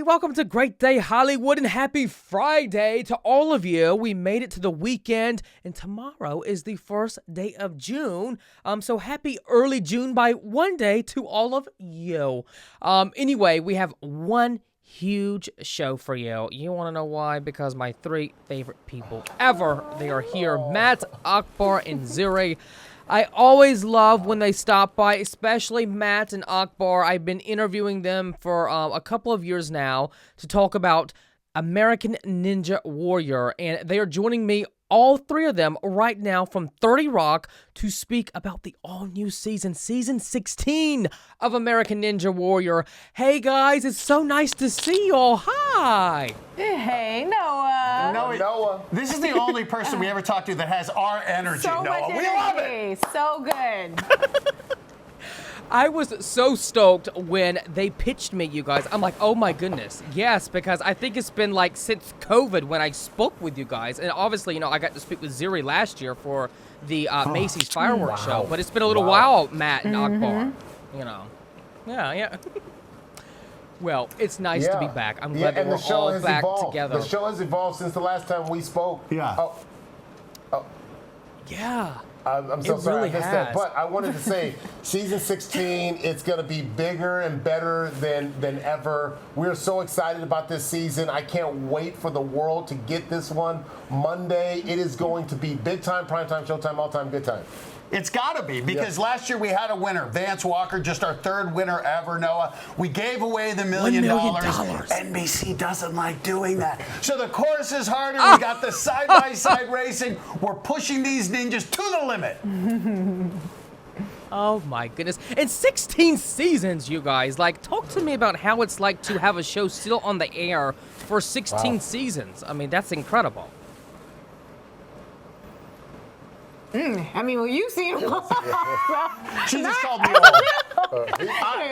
welcome to Great Day Hollywood and happy Friday to all of you. We made it to the weekend and tomorrow is the first day of June. So happy early June by one day to all of you. Anyway, we have one huge show for you. You want to know why? Because my three favorite people ever, they are here. Matt, Akbar, and Zuri. I always love when they stop by, especially Matt and Akbar. I've been interviewing them for a couple of years now to talk about American Ninja Warrior, and they are joining me, all three of them, right now from 30 Rock to speak about the all-new season 16 of American Ninja Warrior. Hey guys, it's so nice to see you all. Hi! Hey, Noah. Noah. This is the only person we ever talked to that has our energy, So Noah. much We love it. energy. So good. I was so stoked when they pitched me, you guys. I'm like, oh my goodness. Yes, because I think it's been like since COVID when I spoke with you guys. And obviously, you know, I got to speak with Zuri last year for the Macy's fireworks show. But it's been a little while, Matt and Akbar. You know. Yeah. Well, it's nice to be back. I'm glad that we're all back together. The show has evolved since the last time we spoke. Yeah. Yeah. I'm so It sorry really I missed has. that. But I wanted to say, season 16, it's going to be bigger and better than ever. We're so excited about this season. I can't wait for the world to get this one. Monday, it is going to be big time, prime time, showtime, all time, good time. It's got to be, because last year we had a winner, Vance Walker, just our third winner ever, Noah. We gave away the $1 million. NBC doesn't like doing that. So the course is harder. We got the side-by-side racing. We're pushing these ninjas to the limit. Oh my goodness. And 16 seasons, you guys. Like, talk to me about how it's like to have a show still on the air for 16 seasons. I mean, that's incredible. I mean, well, you've seen them all. She just called me old.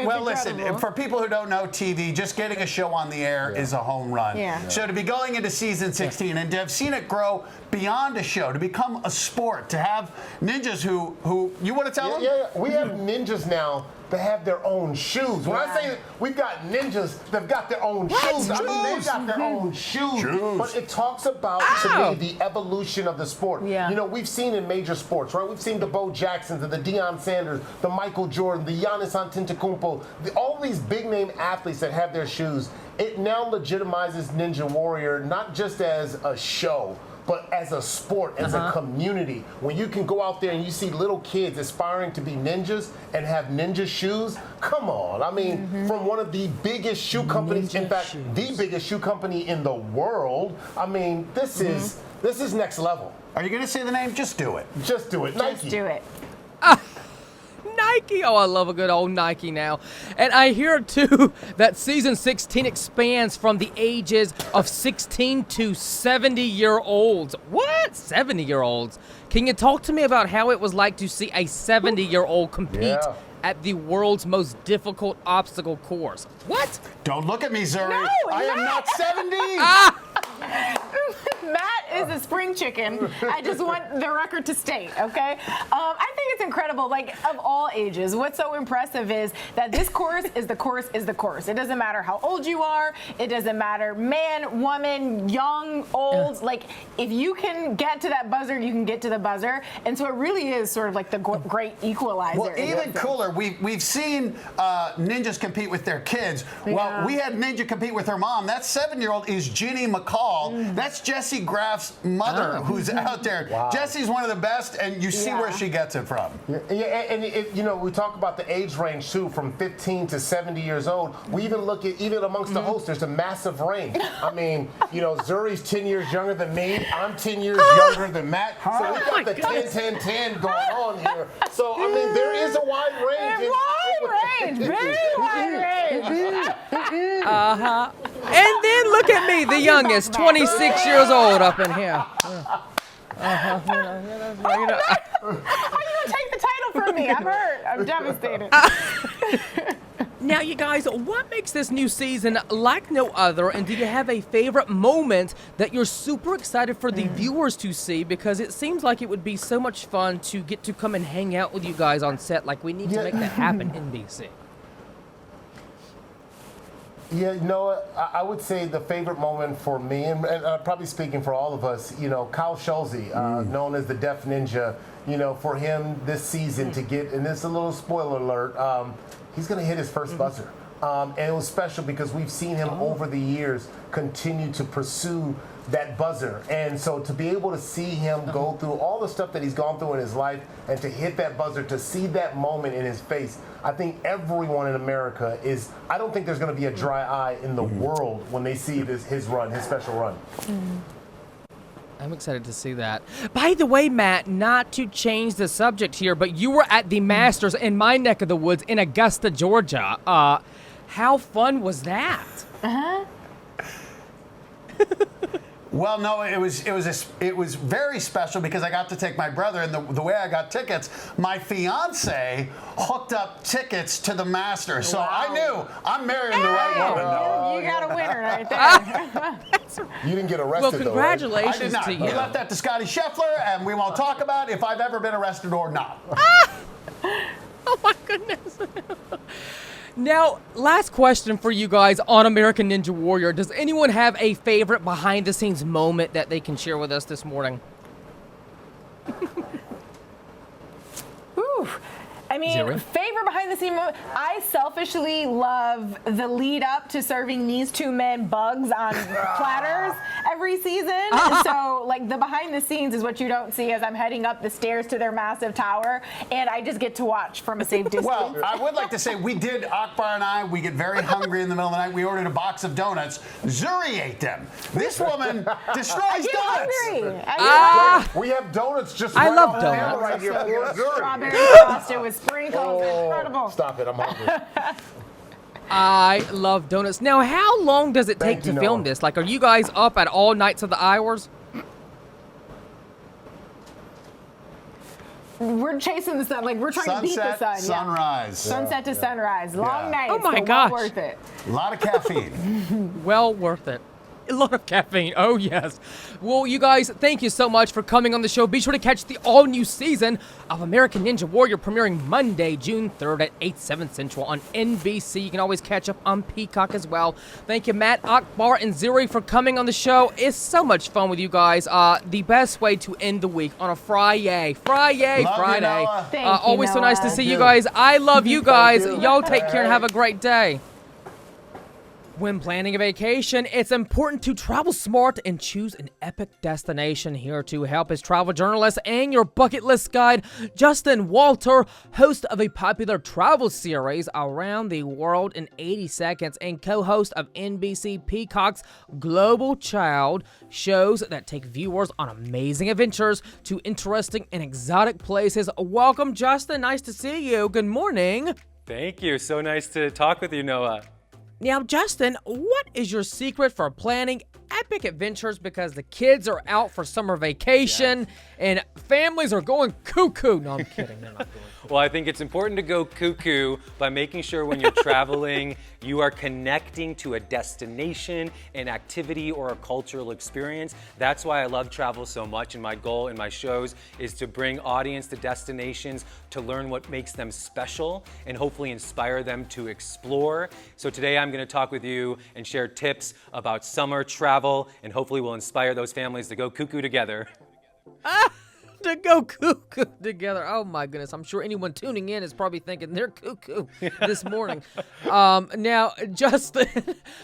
Well, listen, for people who don't know TV, just getting a show on the air is a home run. Yeah. So to be going into season 16 and to have seen it grow beyond a show, to become a sport, to have ninjas who you want to tell them? Yeah. We have ninjas now that have their own shoes. When I say we've got ninjas that've got their own shoes, I mean they've got their own shoes. But it talks about, to me, the evolution of the sport. Yeah. You know, we've seen in major sports, right? We've seen the Bo Jacksons, the Deion Sanders, the Michael Jordan, the Giannis Antetokounmpo, all these big-name athletes that have their shoes. It now legitimizes Ninja Warrior not just as a show, but as a sport, as a community. When you can go out there and you see little kids aspiring to be ninjas and have ninja shoes, come on. I mean, from one of the biggest shoe companies, in fact, the biggest shoe company in the world, I mean, this is next level. Are you going to say the name? Just do it. Just do it. Nike. Just do it. Nike. Oh, I love a good old Nike now. And I hear, too, that season 16 expands from the ages of 16 to 70-year-olds. What? 70-year-olds? Can you talk to me about how it was like to see a 70-year-old compete at the world's most difficult obstacle course? What? Don't look at me, Zuri. No, I am not 70. Matt is a spring chicken. I just want the record to state, okay? I think it's incredible, like, of all ages. What's so impressive is that this course is the course is the course. It doesn't matter how old you are. It doesn't matter man, woman, young, old. Like, if you can get to that buzzer, you can get to the buzzer. And so it really is sort of like the great equalizer. Well, even cooler, we've seen ninjas compete with their kids. Well, we had Ninja compete with her mom. That 7-year-old is Ginny McCall. That's Jesse Graff's mother who's out there. Wow. Jesse's one of the best, and you see where she gets it from. You know, we talk about the age range, too, from 15 to 70 years old. We even look at, even amongst the hosts, there's a massive range. I mean, you know, Zuri's 10 years younger than me. I'm 10 years younger than Matt. So we got the 10-10-10 going on here. So, I mean, there is a wide range. Very wide range. And then look at me, the youngest, 26 years old up in here. How are you going to take the title from me? I'm hurt. I'm devastated. Now, you guys, what makes this new season like no other, and do you have a favorite moment that you're super excited for the viewers to see? Because it seems like it would be so much fun to get to come and hang out with you guys on set. Like, we need to make that happen, NBC. Yeah, you know what? I would say the favorite moment for me, and probably speaking for all of us, you know, Kyle Schulze, known as the Deaf Ninja, you know, for him this season to get, and this is a little spoiler alert, he's going to hit his first buzzer. And it was special because we've seen him over the years continue to pursue that buzzer. And so to be able to see him go through all the stuff that he's gone through in his life and to hit that buzzer, to see that moment in his face, I think everyone in America is, I don't think there's going to be a dry eye in the world when they see his run, his special run. I'm excited to see that. By the way, Matt, not to change the subject here, but you were at the Masters in my neck of the woods in Augusta, Georgia. How fun was that? Well, no, it was very special because I got to take my brother, and the way I got tickets, my fiance hooked up tickets to the Masters, so I knew I'm marrying the right woman. You got a winner right there. You didn't get arrested, Well, though, right? congratulations I did not. to you. We left that to Scotty Scheffler, and we won't talk about if I've ever been arrested or not. Oh my goodness. Now, last question for you guys on American Ninja Warrior. Does anyone have a favorite behind-the-scenes moment that they can share with us this morning? Whew. I mean, Zuri? favorite behind the scene moment. I selfishly love the lead up to serving these two men bugs on platters every season. So, like, the behind the scenes is what you don't see as I'm heading up the stairs to their massive tower, and I just get to watch from a safe distance. Well, I would like to say we did, Akbar and I, we get very hungry in the middle of the night. We ordered a box of donuts. Zuri ate them. This woman destroys I get donuts. hungry. I get We have donuts just I right love off the table donuts. right here for Zuri. strawberry frosted with sprinkles. Incredible. Stop it, I'm hungry. I love donuts. Now, how long does it take Thank you, to film Noah. this? Like, are you guys up at all nights of the hours? We're chasing the sun. Like, we're trying to beat the Sunset, sun. Yeah. sunrise. Sunset to sunrise. Long Yeah. nights. Oh my but gosh. well worth it. A lot of caffeine. Well worth it. A lot of caffeine. Oh, yes. Well, you guys, thank you so much for coming on the show. Be sure to catch the all-new season of American Ninja Warrior premiering Monday, June 3rd at 8, 7 Central on NBC. You can always catch up on Peacock as well. Thank you, Matt, Akbar, and Zuri for coming on the show. It's so much fun with you guys. The best way to end the week on a Friday. Friday. Love you, Noah. Thank you, Always so nice to Noah. see you guys. I love you guys. you. Y'all take care and have a great day. When planning a vacation, it's important to travel smart and choose an epic destination. Here to help is travel journalist and your bucket list guide, Justin Walter, host of a popular travel series Around the World in 80 Seconds and co-host of NBC Peacock's Global Child, shows that take viewers on amazing adventures to interesting and exotic places. Welcome, Justin. Nice to see you. Good morning. Thank you. So nice to talk with you, Noah. Now, Justin, what is your secret for planning epic adventures? Because the kids are out for summer vacation and families are going cuckoo. No, I'm kidding. They're not going cuckoo. Well, I think it's important to go cuckoo by making sure when you're traveling, you are connecting to a destination, an activity, or a cultural experience. That's why I love travel so much, and my goal in my shows is to bring audience to destinations to learn what makes them special and hopefully inspire them to explore. So today I'm going to talk with you and share tips about summer travel, and hopefully we'll inspire those families to go cuckoo together. To go cuckoo together. Oh my goodness. I'm sure anyone tuning in is probably thinking they're cuckoo this morning. Now, Justin,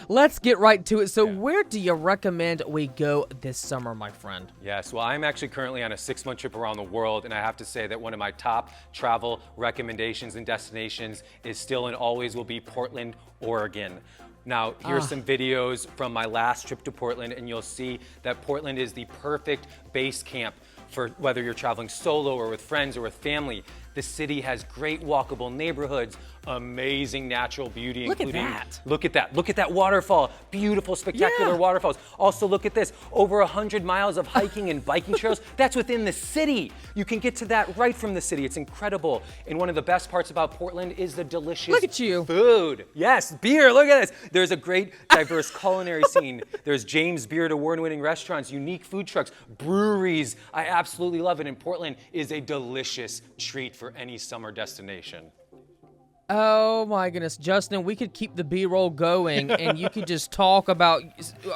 let's get right to it. So where do you recommend we go this summer, my friend? Yes, well, I'm actually currently on a 6-month trip around the world, and I have to say that one of my top travel recommendations and destinations is still and always will be Portland, Oregon. Now, here's some videos from my last trip to Portland, and you'll see that Portland is the perfect base camp for whether you're traveling solo or with friends or with family. The city has great walkable neighborhoods, amazing natural beauty, Look at including that. Look at that waterfall. Beautiful, spectacular Yeah. waterfalls. Also, look at this. Over 100 miles of hiking and biking trails. That's within the city. You can get to that right from the city. It's incredible. And one of the best parts about Portland is the delicious Look at you. food. Yes, beer. Look at this. There's a great, diverse culinary scene. There's James Beard award-winning restaurants, unique food trucks, breweries. I absolutely love it. And Portland is a delicious treat for any summer destination. Oh my goodness, Justin, we could keep the B-roll going and you could just talk about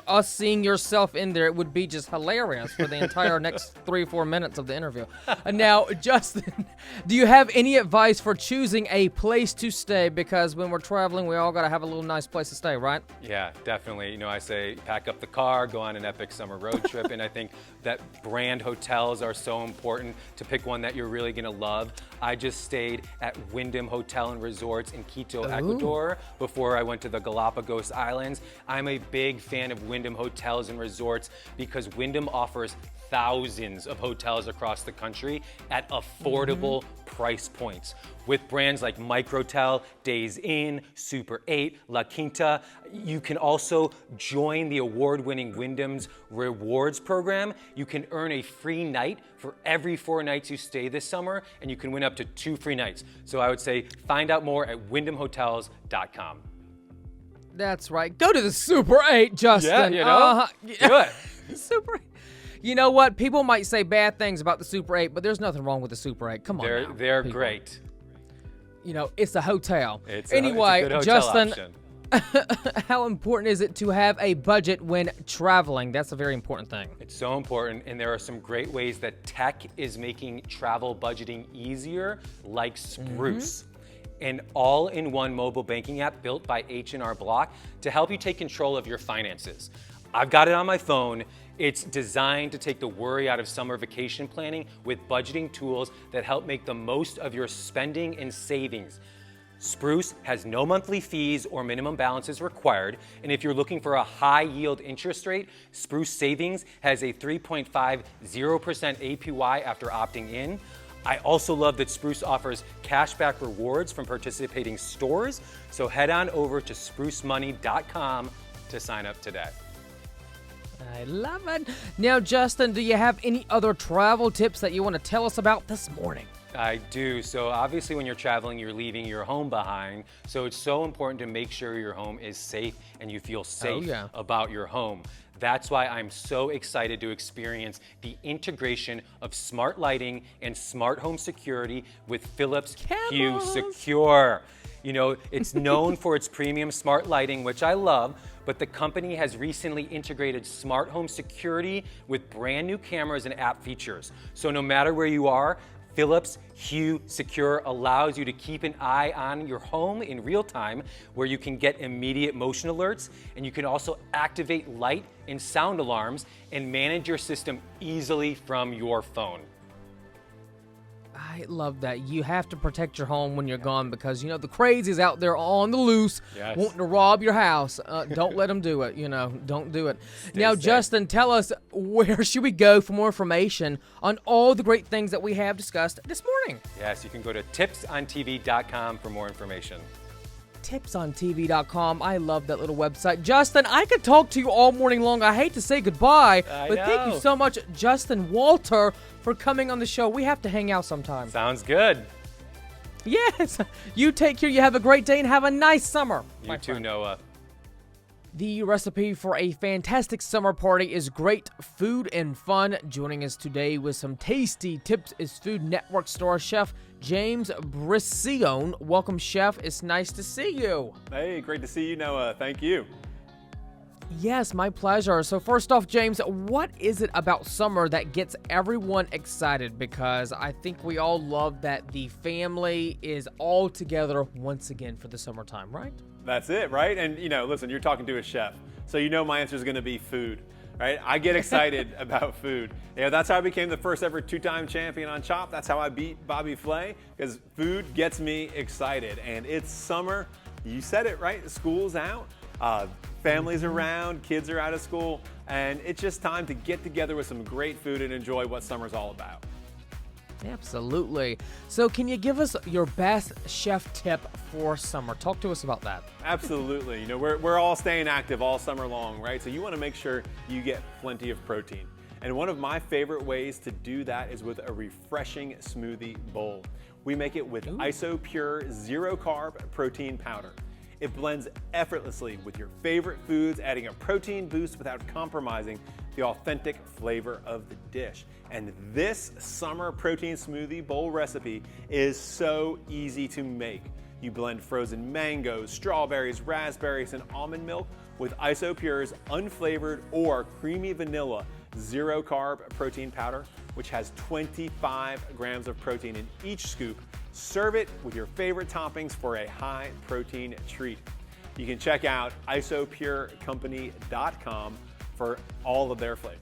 us seeing yourself in there. It would be just hilarious for the entire next 3 or 4 minutes of the interview. Now, Justin, do you have any advice for choosing a place to stay? Because when we're traveling, we all got to have a little nice place to stay, right? Yeah, definitely. You know, I say pack up the car, go on an epic summer road trip, and I think that brand hotels are so important to pick one that you're really gonna love. I just stayed at Wyndham Hotel and Resorts in Quito, Ecuador, before I went to the Galapagos Islands. I'm a big fan of Wyndham Hotels and Resorts because Wyndham offers thousands of hotels across the country at affordable price points. With brands like Microtel, Days Inn, Super 8, La Quinta, you can also join the award-winning Wyndham's Rewards program. You can earn a free night for every 4 nights you stay this summer, and you can win up to 2 free nights. So I would say find out more at wyndhamhotels.com. That's right. Go to the Super 8, Justin. Yeah, do it. Super 8. You know what? People might say bad things about the Super 8, but there's nothing wrong with the Super 8. Come on now, They're people. Great. You know, it's a hotel. It's anyway, a good hotel Justin, option. how important is it to have a budget when traveling? That's a very important thing. It's so important, and there are some great ways that tech is making travel budgeting easier, like Spruce. An all-in-one mobile banking app built by H&R Block to help you take control of your finances. I've got it on my phone. It's designed to take the worry out of summer vacation planning with budgeting tools that help make the most of your spending and savings. Spruce has no monthly fees or minimum balances required, and if you're looking for a high-yield interest rate, Spruce Savings has a 3.50% APY after opting in. I also love that Spruce offers cashback rewards from participating stores, so head on over to sprucemoney.com to sign up today. I love it. Now, Justin, do you have any other travel tips that you want to tell us about this morning? I do. So obviously when you're traveling, you're leaving your home behind. So it's so important to make sure your home is safe and you feel safe about your home. That's why I'm so excited to experience the integration of smart lighting and smart home security with Philips Hue Secure. You know, it's known for its premium smart lighting, which I love, but the company has recently integrated smart home security with brand new cameras and app features. So no matter where you are, Philips Hue Secure allows you to keep an eye on your home in real time, where you can get immediate motion alerts, and you can also activate light and sound alarms and manage your system easily from your phone. I love that. You have to protect your home when you're gone because, you know, the crazies out there on the loose wanting to rob your house. Don't let them do it, you know. Don't do it. Now, safe. Justin, tell us, where should we go for more information on all the great things that we have discussed this morning? Yes, you can go to tipsontv.com for more information. Tipsontv.com. I love that little website. Justin, I could talk to you all morning long. I hate to say goodbye, but thank you so much, Justin Walter, for coming on the show. We have to hang out sometime. Sounds good. Yes. You take care. You have a great day and have a nice summer. You too, Noah. The recipe for a fantastic summer party is great food and fun. Joining us today with some tasty tips is Food Network star chef James Briscione. Welcome, chef. It's nice to see you. Hey, great to see you, Noah. Thank you. Yes, my pleasure. So first off, James, what is it about summer that gets everyone excited? Because I think we all love that the family is all together once again for the summertime, right? That's it, right? And, you know, listen, you're talking to a chef, so you know my answer is going to be food, right? I get excited about food. You know, that's how I became the first ever 2-time champion on Chopped. That's how I beat Bobby Flay, because food gets me excited. And it's summer. You said it, right? School's out. Families around, kids are out of school, and it's just time to get together with some great food and enjoy what summer's all about. Absolutely. So can you give us your best chef tip for summer? Talk to us about that. Absolutely. You know, we're all staying active all summer long, right? So you want to make sure you get plenty of protein. And one of my favorite ways to do that is with a refreshing smoothie bowl. We make it with IsoPure Zero Carb Protein Powder. It blends effortlessly with your favorite foods, adding a protein boost without compromising the authentic flavor of the dish. And this summer protein smoothie bowl recipe is so easy to make. You blend frozen mangoes, strawberries, raspberries, and almond milk with Isopure's unflavored or creamy vanilla zero-carb protein powder, which has 25 grams of protein in each scoop. Serve it with your favorite toppings for a high-protein treat. You can check out isopurecompany.com for all of their flavors.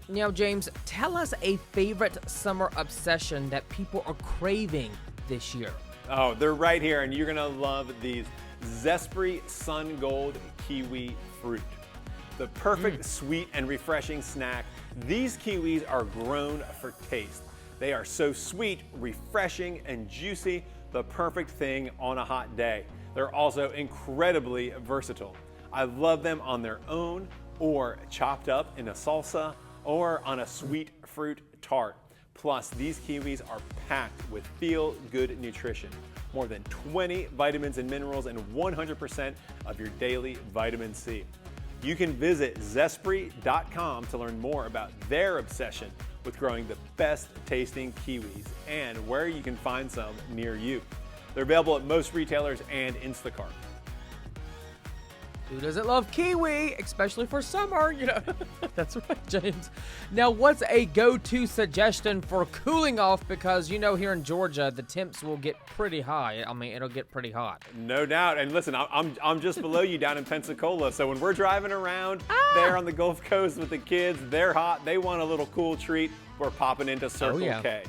Now, James, tell us a favorite summer obsession that people are craving this year. Oh, they're right here, and you're gonna love these Zespri Sun Gold Kiwi Fruit. The perfect sweet and refreshing snack. These kiwis are grown for taste. They are so sweet, refreshing, and juicy, the perfect thing on a hot day. They're also incredibly versatile. I love them on their own or chopped up in a salsa or on a sweet fruit tart. Plus, these kiwis are packed with feel-good nutrition. More than 20 vitamins and minerals and 100% of your daily vitamin C. You can visit Zespri.com to learn more about their obsession with growing the best tasting kiwis and where you can find some near you. They're available at most retailers and Instacart. Who doesn't love kiwi, especially for summer, That's right, James. Now, what's a go-to suggestion for cooling off? Because, here in Georgia, the temps will get pretty high. I mean, it'll get pretty hot. No doubt. And listen, I'm just below you down in Pensacola. So when we're driving around there on the Gulf Coast with the kids, they're hot. They want a little cool treat. We're popping into Circle K.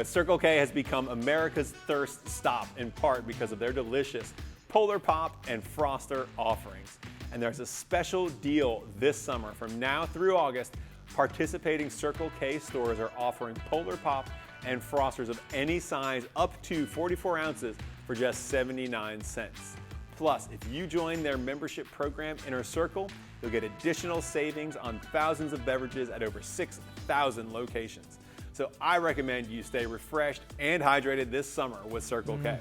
Circle K has become America's thirst stop in part because of their delicious Polar Pop and Froster offerings. And there's a special deal this summer. From now through August, participating Circle K stores are offering Polar Pop and Frosters of any size up to 44 ounces for just 79 cents. Plus, if you join their membership program, Inner Circle, you'll get additional savings on thousands of beverages at over 6,000 locations. So I recommend you stay refreshed and hydrated this summer with Circle K.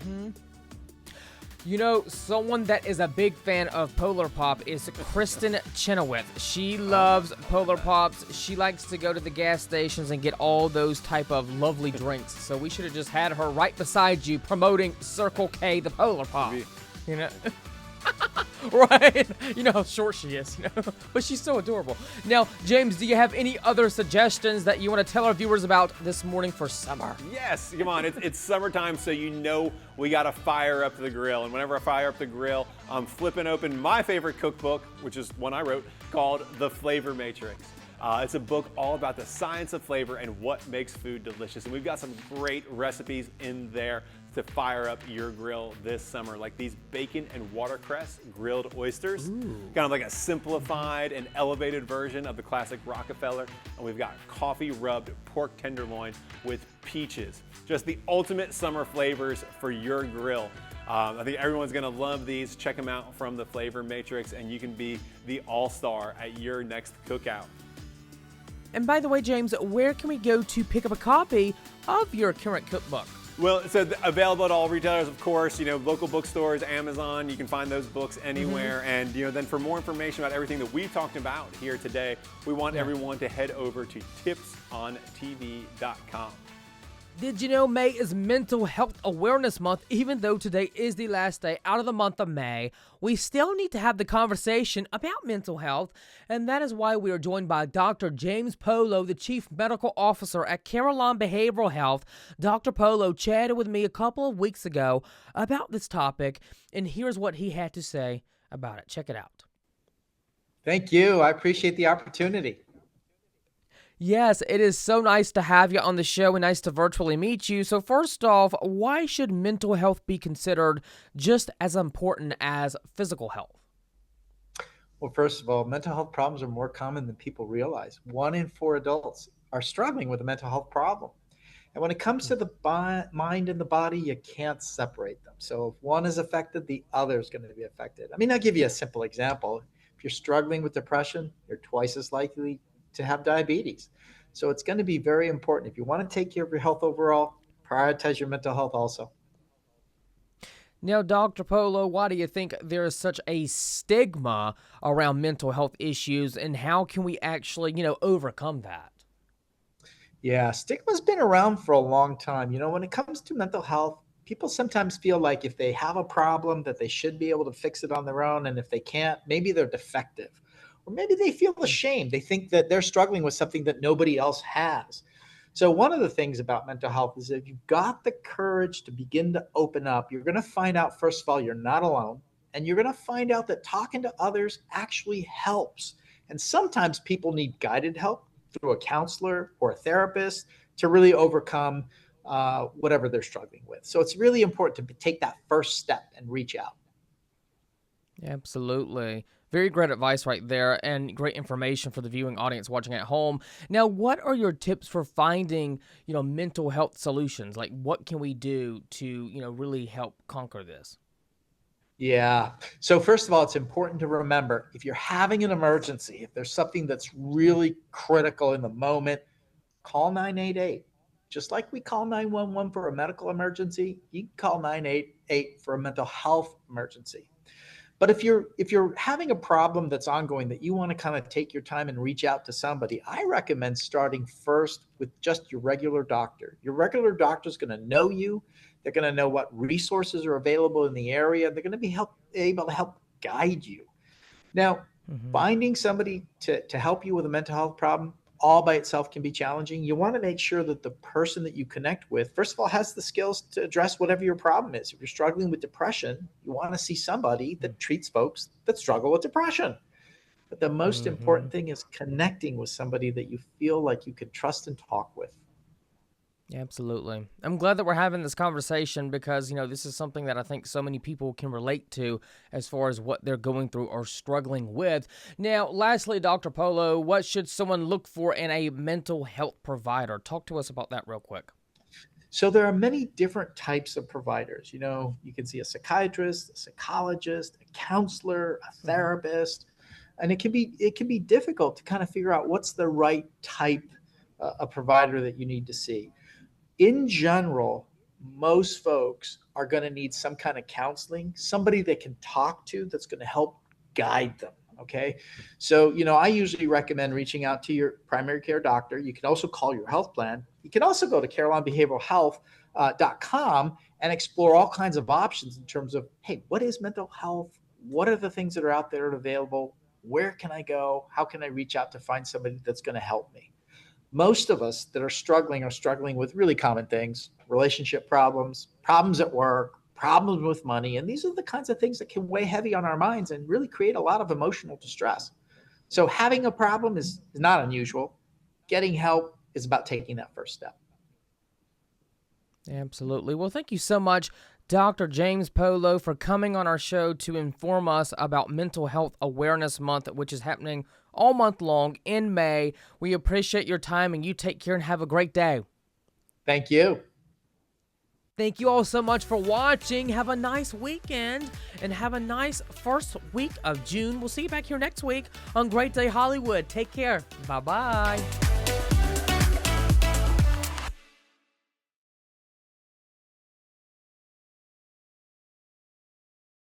Someone that is a big fan of Polar Pop is Kristen Chenoweth. She loves Polar Pops. She likes to go to the gas stations and get all those type of lovely drinks. So we should have just had her right beside you promoting Circle K, the Polar Pop. Right? How short she is, But she's so adorable. Now, James, do you have any other suggestions that you want to tell our viewers about this morning for summer? Yes, come on. It's summertime, so we got to fire up the grill. And whenever I fire up the grill, I'm flipping open my favorite cookbook, which is one I wrote, called The Flavor Matrix. It's a book all about the science of flavor and what makes food delicious. And we've got some great recipes in there to fire up your grill this summer, like these bacon and watercress grilled oysters. Kind of like a simplified and elevated version of the classic Rockefeller. And we've got coffee rubbed pork tenderloin with peaches. Just the ultimate summer flavors for your grill. I think everyone's gonna love these. Check them out from the Flavor Matrix, and you can be the all-star at your next cookout. And by the way, James, where can we go to pick up a copy of your current cookbook? Well, it's available at all retailers, of course, local bookstores, Amazon. You can find those books anywhere. And, then for more information about everything that we talked about here today, we want everyone to head over to tipsontv.com. Did you know May is Mental Health Awareness Month? Even though today is the last day out of the month of May, we still need to have the conversation about mental health, and that is why we are joined by Dr. James Polo, the Chief Medical Officer at Carelon Behavioral Health. Dr. Polo chatted with me a couple of weeks ago about this topic, and here's what he had to say about it. Check it out. Thank you. I appreciate the opportunity. Yes, it is so nice to have you on the show and nice to virtually meet you. So first off, why should mental health be considered just as important as physical health? Well, first of all, mental health problems are more common than people realize. 1 in 4 adults are struggling with a mental health problem. And when it comes to the mind and the body, you can't separate them. So if one is affected, the other is going to be affected. I'll give you a simple example. If you're struggling with depression, you're twice as likely to have diabetes. So it's going to be very important. If you want to take care of your health overall, prioritize your mental health also. Now, Dr. Polo, why do you think there is such a stigma around mental health issues, and how can we actually, overcome that? Yeah, stigma's been around for a long time. When it comes to mental health, People sometimes feel like if they have a problem that they should be able to fix it on their own, and if they can't, maybe they're defective. Or maybe they feel ashamed. They think that they're struggling with something that nobody else has. So one of the things about mental health is if you've got the courage to begin to open up, you're going to find out, first of all, you're not alone. And you're going to find out that talking to others actually helps. And sometimes people need guided help through a counselor or a therapist to really overcome whatever they're struggling with. So it's really important to take that first step and reach out. Absolutely. Very great advice right there, and great information for the viewing audience watching at home. Now, what are your tips for finding, mental health solutions? Like, what can we do to, really help conquer this? Yeah. So first of all, it's important to remember if you're having an emergency, if there's something that's really critical in the moment, call 988. Just like we call 911 for a medical emergency, you can call 988 for a mental health emergency. But if you're having a problem that's ongoing that you want to kind of take your time and reach out to somebody, I recommend starting first with just your regular doctor. Your regular doctor is going to know you. They're going to know what resources are available in the area. They're going to be able to help guide you. Now, finding somebody to help you with a mental health problem all by itself can be challenging. You want to make sure that the person that you connect with, first of all, has the skills to address whatever your problem is. If you're struggling with depression, you want to see somebody that treats folks that struggle with depression. But the most important thing is connecting with somebody that you feel like you can trust and talk with. Absolutely. I'm glad that we're having this conversation because, this is something that I think so many people can relate to as far as what they're going through or struggling with. Now, lastly, Dr. Polo, what should someone look for in a mental health provider? Talk to us about that real quick. So there are many different types of providers. You can see a psychiatrist, a psychologist, a counselor, a therapist, and it can be difficult to kind of figure out what's the right type of provider that you need to see. In general, most folks are going to need some kind of counseling, somebody they can talk to that's going to help guide them. Okay. So, I usually recommend reaching out to your primary care doctor. You can also call your health plan. You can also go to Carelon Behavioral Health.com and explore all kinds of options in terms of, hey, what is mental health? What are the things that are out there available? Where can I go? How can I reach out to find somebody that's going to help me? Most of us that are struggling with really common things, relationship problems, problems at work, problems with money. And these are the kinds of things that can weigh heavy on our minds and really create a lot of emotional distress. So having a problem is not unusual. Getting help is about taking that first step. Absolutely. Well, thank you so much, Dr. James Polo, for coming on our show to inform us about Mental Health Awareness Month, which is happening all month long in May. We appreciate your time, and you take care and have a great day. Thank you. Thank you all so much for watching. Have a nice weekend and have a nice first week of June. We'll see you back here next week on Great Day Hollywood. Take care. Bye-bye.